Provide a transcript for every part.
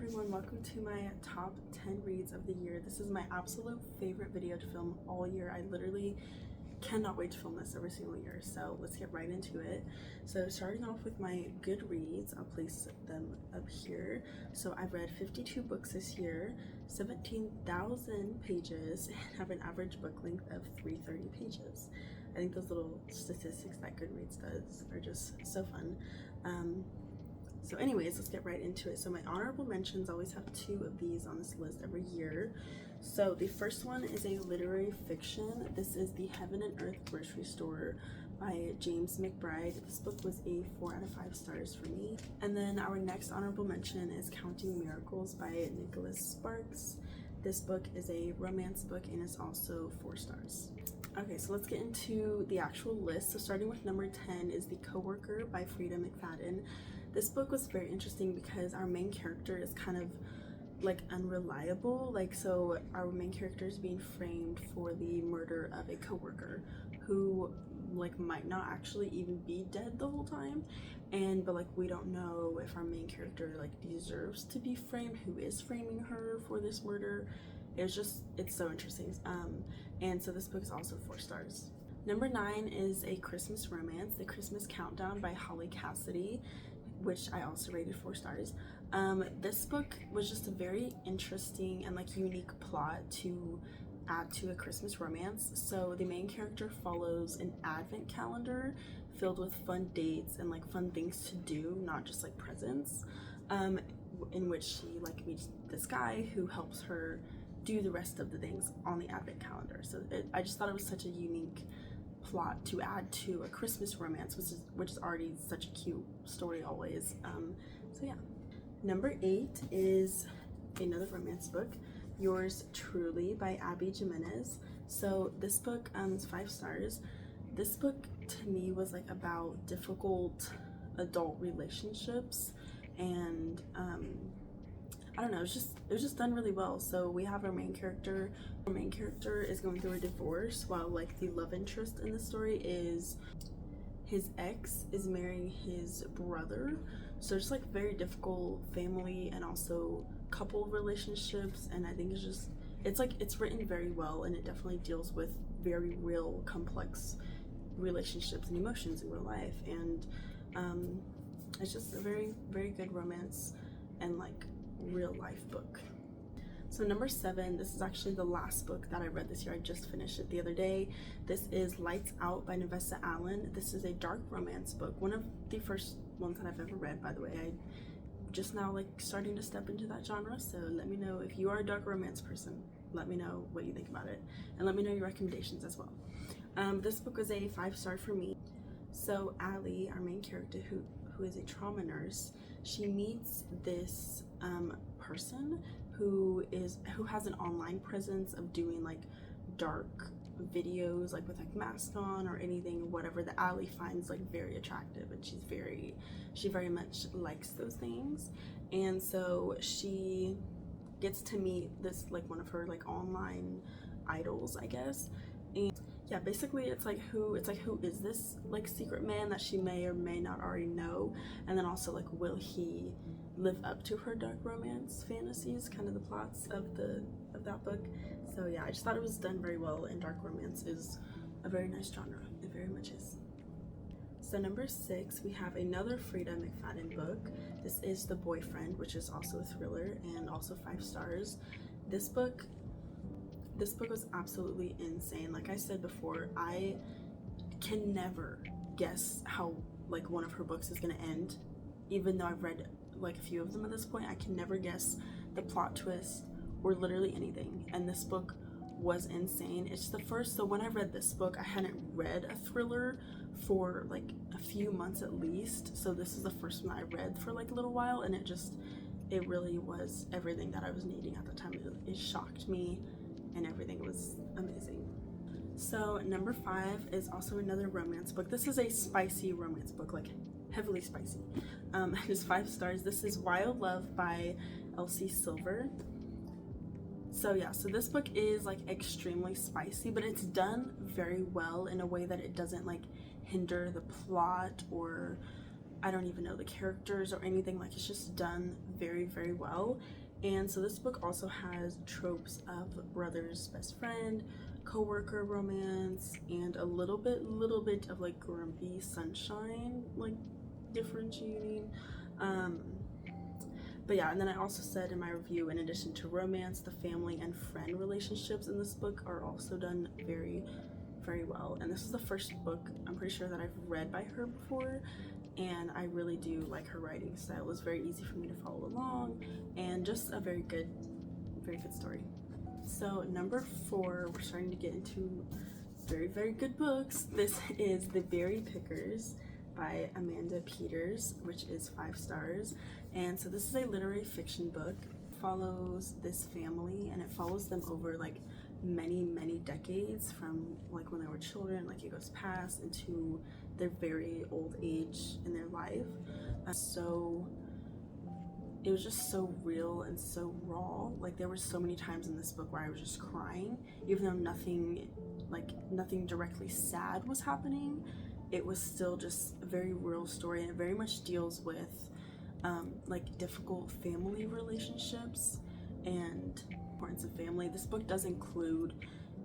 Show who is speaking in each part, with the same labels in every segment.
Speaker 1: everyone, welcome to my top 10 reads of the year. This is my absolute favorite video to film all year. I literally cannot wait to film this every single year, so let's get right into it. So starting off with my Goodreads, I'll place them up here. So I've read 52 books this year, 17,000 pages, and have an average book length of 330 pages. I think those little statistics that Goodreads does are just so fun. So anyways, let's get right into it. So my honorable mentions, I always have 2 of these on this list every year. So the first one is a literary fiction. This is The Heaven and Earth Grocery Store by James McBride. This book was a 4 out of 5 stars for me. And then our next honorable mention is Counting Miracles by Nicholas Sparks. This book is a romance book and it's also 4 stars. Okay, so let's get into the actual list. So starting with number 10 is The Coworker by Frida McFadden. This book was very interesting because our main character is kind of like unreliable. So our main character is being framed for the murder of a coworker who might not actually even be dead the whole time, but we don't know if our main character deserves to be framed, who is framing her for this murder. It's so interesting. And so this book is also 4 stars. Number 9 is a Christmas romance, The Christmas Countdown by Holly Cassidy, which I also rated 4 stars. This book was just a very interesting and unique plot to add to a Christmas romance. So the main character follows an advent calendar filled with fun dates and fun things to do, not just presents, in which she meets this guy who helps her do the rest of the things on the advent calendar. So I just thought it was such a unique plot to add to a Christmas romance, which is already such a cute story always. So yeah. Number 8 is another romance book, Yours Truly by Abby Jimenez. So this book is 5 stars. This book to me was about difficult adult relationships, and I don't know, it was just done really well. So we have our main character. Our main character is going through a divorce, while the love interest in the story is his ex is marrying his brother. So it's very difficult family and also couple relationships, and I think it's written very well, and it definitely deals with very real complex relationships and emotions in real life, and it's just a very, very good romance and real life book. So number 7, this is actually the last book that I read this year. I just finished it the other day. This is Lights Out by Nevessa Allen. This is a dark romance book, one of the first ones that I've ever read, by the way. I just now starting to step into that genre, so let me know if you are a dark romance person. Let me know what you think about it, and let me know your recommendations as well. This book was a 5 star for me. So Allie, our main character, who is a trauma nurse, she meets this person who has an online presence of doing dark videos with mask on or anything, whatever, that Allie finds very attractive, and she very much likes those things. And so she gets to meet this one of her online idols, I guess. And yeah, basically it's who is this secret man that she may or may not already know, and then also will he live up to her dark romance fantasies, kind of the plots of that book. So yeah, I just thought it was done very well, and dark romance is a very nice genre. It very much is. So number 6, we have another Frida McFadden book. This is The Boyfriend, which is also a thriller and also 5 stars. This book was absolutely insane. Like I said before, I can never guess how one of her books is going to end, even though I've read a few of them at this point. I can never guess the plot twist or literally anything, and this book was insane. It's the first, so when I read this book, I hadn't read a thriller for a few months at least, so this is the first one I read for a little while, and it really was everything that I was needing at the time. It shocked me, and everything was amazing. So number 5 is also another romance book. This is a spicy romance book, heavily spicy. It's 5 stars. This is Wild Love by Elsie Silver. So yeah, so this book is extremely spicy, but it's done very well in a way that it doesn't hinder the plot or I don't even know the characters or anything. Like, it's just done very, very well. And so this book also has tropes of brother's best friend, co-worker romance, and a little bit of like grumpy sunshine, like differentiating. But yeah, and then I also said in my review, in addition to romance, the family and friend relationships in this book are also done very, very well. And this is the first book I'm pretty sure that I've read by her before, and I really do like her writing style. It was very easy for me to follow along, and just a very good story. So number 4, we're starting to get into very, very good books. This is The Berry Pickers by Amanda Peters, which is 5 stars. And so this is a literary fiction book. It follows this family, and it follows them over like many decades, from like when they were children, like it goes past into their very old age in their life. So it was just so real and so raw. Like, there were so many times in this book where I was just crying, even though nothing directly sad was happening. It was still just a very real story, and it very much deals with like difficult family relationships and importance of family. This book does include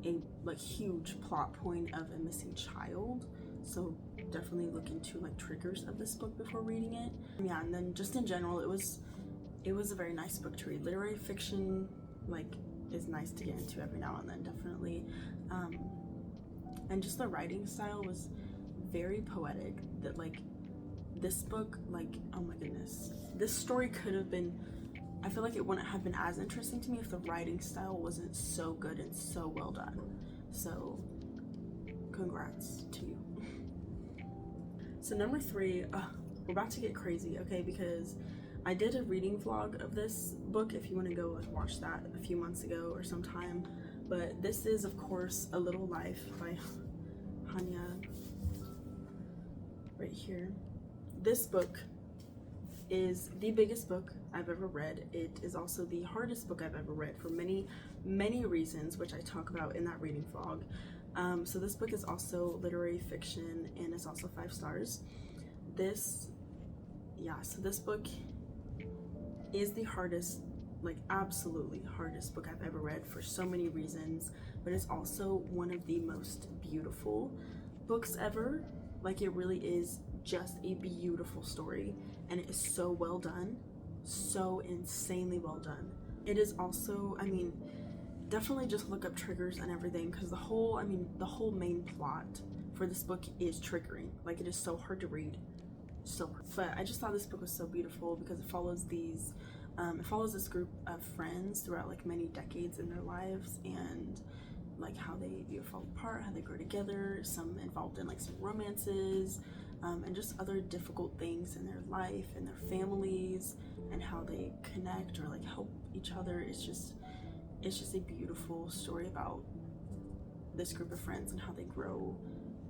Speaker 1: a like huge plot point of a missing child, so definitely look into like triggers of this book before reading it. Yeah, and then just in general, it was a very nice book to read. Literary fiction like is nice to get into every now and then, definitely. And just the writing style was very poetic. That like this book, like, oh my goodness, this story could have been, I feel like it wouldn't have been as interesting to me if the writing style wasn't so good and so well done. So congrats to you. So number 3, we're about to get crazy, okay, because I did a reading vlog of this book, if you want to go like watch that, a few months ago or sometime. But this is, of course, A Little Life by Hanya, right here. This book is the biggest book I've ever read. It is also the hardest book I've ever read for many reasons, which I talk about in that reading vlog. So this book is also literary fiction, and it's also 5 stars. So this book is the hardest, like absolutely hardest book I've ever read for so many reasons, but it's also one of the most beautiful books ever. Like, it really is just a beautiful story, and it is so well done, so insanely well done. It is also, I mean, definitely just look up triggers and everything, because the whole main plot for this book is triggering. Like, it is so hard to read, but I just thought this book was so beautiful because it follows this group of friends throughout like many decades in their lives, and like how they fall apart, how they grow together, some involved in like some romances, and just other difficult things in their life and their families, and how they connect or like help each other. It's just a beautiful story about this group of friends and how they grow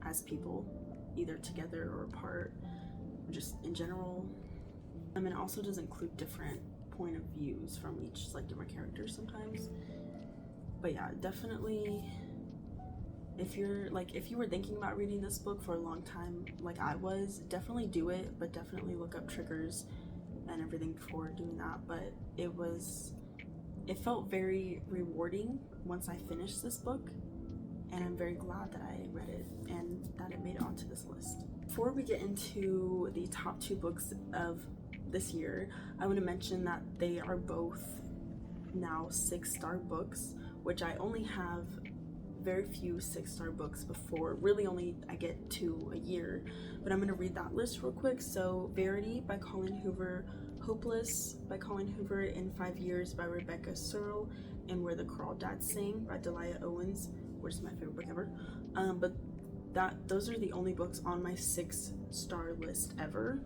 Speaker 1: as people, either together or apart, just in general. And it also does include different point of views from each like different characters sometimes. But yeah, definitely, if you were thinking about reading this book for a long time like I was, definitely do it, but definitely look up triggers and everything before doing that. But it felt very rewarding once I finished this book, and I'm very glad that I read it and that it made it onto this list. Before we get into the top 2 books of this year, I want to mention that they are both now 6-star books, which I only have very few 6-star books before. Really only I get 2 a year, but I'm going to read that list real quick. So Verity by Colleen Hoover, Hopeless by Colleen Hoover, In 5 Years by Rebecca Searle, and Where the Crawdads Sing by Delia Owens, which is my favorite book ever. But those are the only books on my 6-star list ever.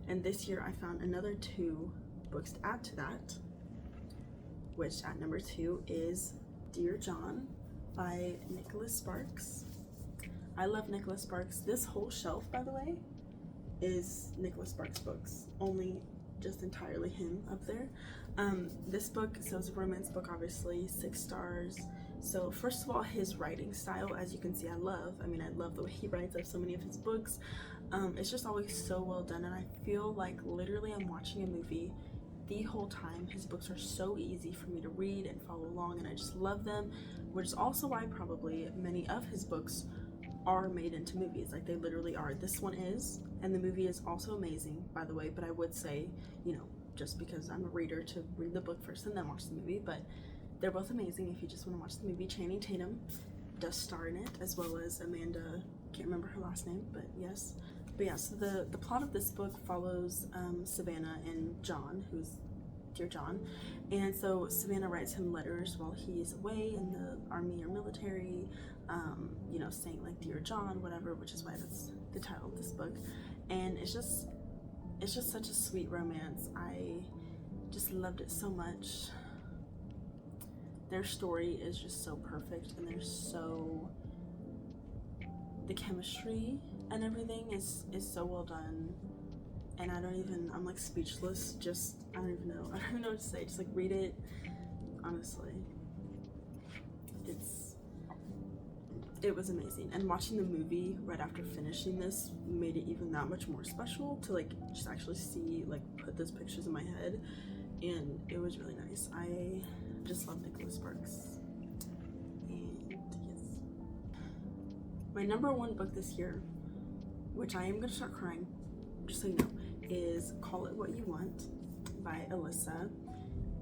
Speaker 1: And this year I found another 2 books to add to that, which at number 2 is Dear John by Nicholas Sparks. I love Nicholas Sparks. This whole shelf, by the way, is Nicholas Sparks books. Only just entirely him up there. This book, so it's a romance book, obviously, 6 stars. So first of all, his writing style, as you can see, I love the way he writes. I have so many of his books. It's just always so well done, and I feel like literally I'm watching a movie the whole time. His books are so easy for me to read and follow along, and I just love them, which is also why probably many of his books are made into movies. Like, they literally are. This one is, and the movie is also amazing, by the way, but I would say, you know, just because I'm a reader, to read the book first and then watch the movie, but they're both amazing if you just want to watch the movie. Channing Tatum does star in it, as well as Amanda, can't remember her last name, but yes. But yeah, so the plot of this book follows Savannah and John, who's Dear John. And so Savannah writes him letters while he is away in the army or military, you know, saying like Dear John, whatever, which is why that's the title of this book. And it's just such a sweet romance. I just loved it so much. Their story is just so perfect, and the chemistry and everything is so well done, and I'm like speechless. I don't even know what to say. Just like read it, honestly. It was amazing, and watching the movie right after finishing this made it even that much more special to like just actually see, like, put those pictures in my head, and it was really nice. I just love Nicholas Sparks. And yes, my number one book this year, which I am gonna start crying, just so you know, is Call It What You Want by Alyssa.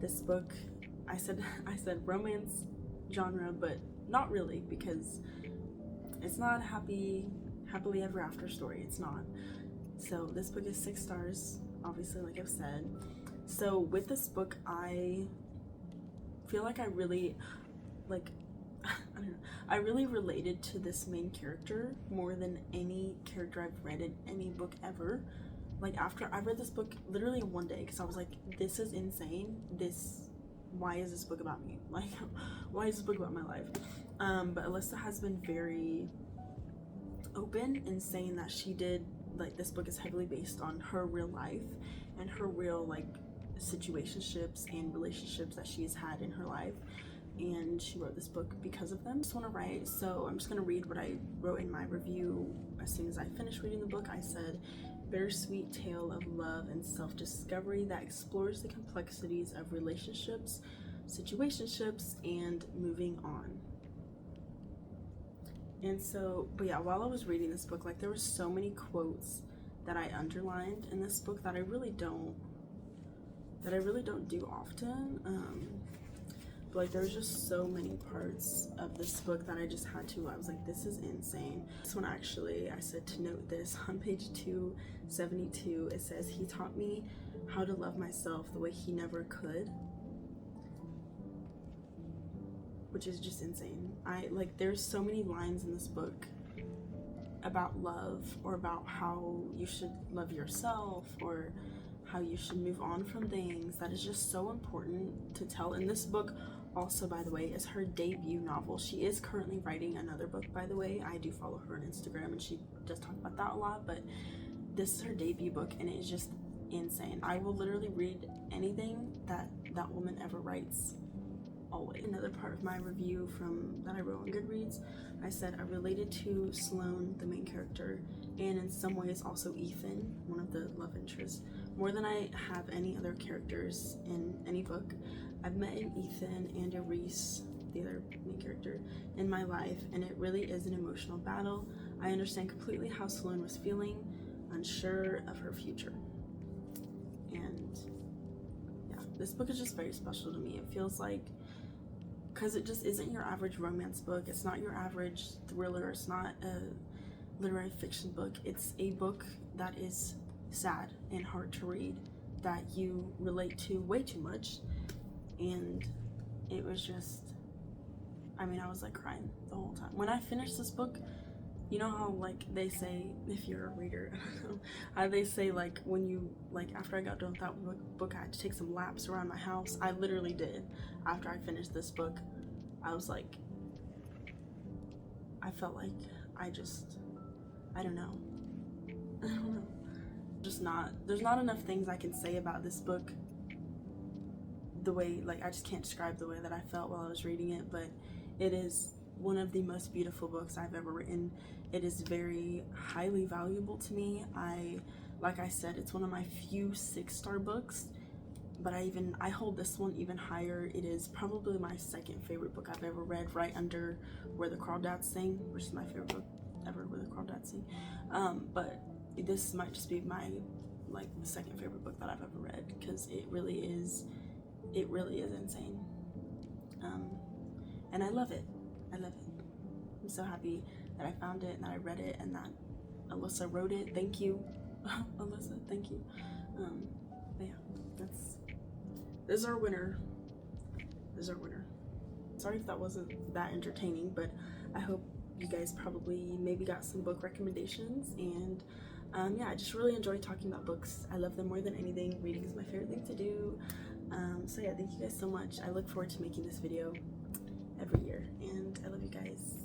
Speaker 1: This book, I said romance genre, but not really, because it's not a happily ever after story. It's not. So this book is 6 stars, obviously, like I've said. So with this book, I feel like I really, like, I don't know, I really related to this main character more than any character I've read in any book ever. Like, after I read this book literally in one day, because I was like, this is insane. Why is this book about me? Like, why is this book about my life? But Alyssa has been very open in saying that she did, like, this book is heavily based on her real life and her real, like, situationships and relationships that she has had in her life, and she wrote this book because of them. I just want to write, so I'm just going to read what I wrote in my review. As soon as I finished reading the book, I said, bittersweet tale of love and self-discovery that explores the complexities of relationships, situationships, and moving on. And so, but yeah, while I was reading this book, like, there were so many quotes that I underlined in this book that I really don't do often. But like, there was just so many parts of this book that I just had to, I was like, this is insane. This one, actually, I said to note this on page 272, it says, he taught me how to love myself the way he never could, which is just insane. There's so many lines in this book about love, or about how you should love yourself, or how you should move on from things, that is just so important to tell. And this book also, by the way, is her debut novel. She is currently writing another book, by the way. I do follow her on Instagram, and she does talk about that a lot, but this is her debut book, and it is just insane. I will literally read anything that woman ever writes, always. Another part of my review that I wrote on Goodreads, I said I related to Sloane, the main character, and in some ways also Ethan, one of the love interests, more than I have any other characters in any book. I've met Ethan and Reese, the other main character, in my life, and it really is an emotional battle. I understand completely how Sloane was feeling, unsure of her future. And yeah, this book is just very special to me. It feels like, because it just isn't your average romance book, it's not your average thriller, it's not a literary fiction book, it's a book that is sad and hard to read, that you relate to way too much. And it was just, I was like crying the whole time. When I finished this book, you know how, like, they say, if you're a reader, I don't know, how they say, like, when you, like, after I got done with that book, I had to take some laps around my house. I literally did. After I finished this book, I was like, I felt like I don't know. There's not enough things I can say about this book, the way, like, I just can't describe the way that I felt while I was reading it, but It is one of the most beautiful books I've ever written. It is very highly valuable to me. Like I said, it's one of my few 6-star books, but I hold this one even higher. It is probably my second favorite book I've ever read, right under Where the Crawdads Sing, which is my favorite book ever, Where the Crawdads Sing. But this might just be my second favorite book that I've ever read, because it really is insane. And I love it. I'm so happy that I found it and that I read it and that Alyssa wrote it. Thank you, Alyssa. Thank you. But yeah, this is our winner. Sorry if that wasn't that entertaining, but I hope you guys probably maybe got some book recommendations. And yeah, I just really enjoy talking about books. I love them more than anything. Reading is my favorite thing to do. So yeah, thank you guys so much. I look forward to making this video every year, and I love you guys.